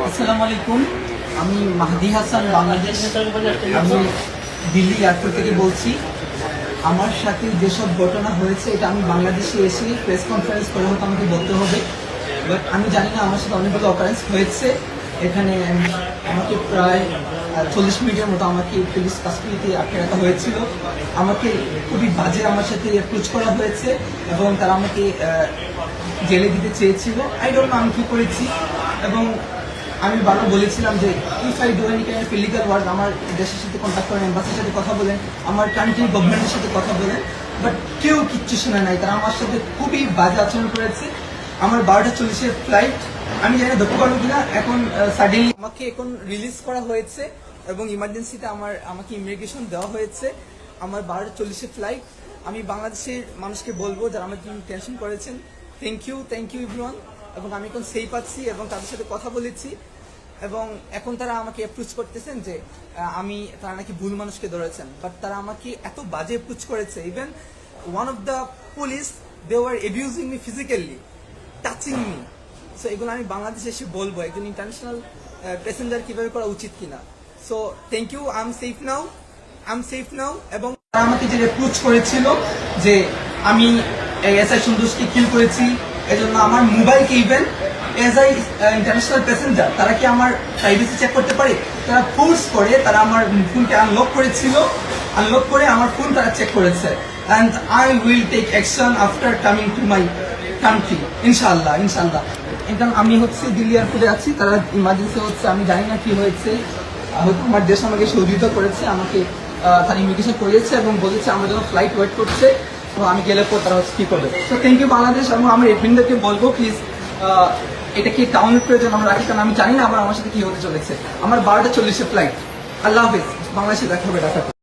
আসসালামু আলাইকুম। আমি মাহদি হাসান, বাংলাদেশ। আমি দিল্লি এয়ারপোর্ট থেকে বলছি। আমার সাথে যেসব ঘটনা হয়েছে এটা আমি বাংলাদেশে এসে প্রেস কনফারেন্স করে হয়তো আমাকে বলতে হবে, বাট আমি জানি না। আমার সাথে অনেকগুলো অকারেন্স হয়েছে এখানে। আমাকে প্রায় 40 মিনিটের মতো আমাকে পুলিশ কাস্টডিতে আটকে রাখা হয়েছিল। আমাকে খুবই বাজে আমার সাথে অ্যাপ্রোচ করা হয়েছে এবং তারা আমাকে জেলে দিতে চেয়েছিল। আই ডোন্ট নো আমি কী করেছি। এবং আমি বারবার বলেছিলাম যে if I do any kind of illegal work, আমার দেশের সাথে কন্ট্যাক্ট করেন, এম্বাসির সাথে কথা বলেন, আমার কান্ট্রি গভর্নমেন্টের সাথে কথা বলেন, বাট কেউ কিচ্ছু শোনে নাই। তারা আমার সাথে খুবই বাজে আচরণ করেছে। আমার 12:40 ফ্লাইট, আমি জানি না ধরতে পারবো কিনা। এখন সাডেনলি আমাকে এখন রিলিজ করা হয়েছে এবং ইমার্জেন্সিতে আমাকে ইমিগ্রেশন দেওয়া হয়েছে। আমার 12:40 ফ্লাইট। আমি বাংলাদেশের মানুষকে বলবো যারা আমার জন্য টেনশন করেছেন, থ্যাংক ইউ এভরিওয়ান। এবং আমি এখন সেই পাচ্ছি এবং তাদের সাথে কথা বলেছি এবং এখন তারা আমাকে অ্যাপ্রোচ করতেছেন যে তারা নাকি ভুল মানুষকে ধরেছেন, বাট তারা আমাকে এত বাজে অ্যাপ্রোচ করেছে। Even one of the police, they were abusing me physically, touching me. So এগুলো আমি বাংলাদেশে এসে বলবো একজন ইন্টারন্যাশনাল প্যাসেঞ্জার কীভাবে করা উচিত কিনা। So thank you, I am safe now. এবং তারা আমাকে যে অ্যাপ্রোচ করেছিল যে আমি এসআই সন্তোষকে কিল করেছি, এজন্য আমার মোবাইলকে even as I international passenger তারা কি আমার প্রাইভেসি চেক করতে পারে? তারা ফোর্স করে তারা আমার ফোনকে আনলক করে আমার ফোন তারা চেক করেছে। And I will take action after coming to my country, ইনশাআল্লাহ। এখন আমি দিল্লি এয়ারপোর্টে আছি। তারা ইমার্জেন্সি হচ্ছে, আমি জানি না কি হয়েছে। হয়তো আমার দেশ আমাকে সহযোগিতা করেছে, আমাকে তারা ইমিগ্রেশন করিয়েছে এবং বলেছে আমার জন্য ফ্লাইট ওয়েট করছে। তো আমি গেলে পর তারা কি করবে। তো থ্যাংক ইউ বাংলাদেশ। এবং আমার এডমিনদেরকে বলবো প্লিজ এটা কি টাউনের প্রয়োজন আমরা রাখি, কারণ আমি জানি না আমার সাথে কি হতে চলেছে। আমার 12:40 ফ্লাইট। আল্লাহ হাফেজ। বাংলাদেশে দেখা হবে।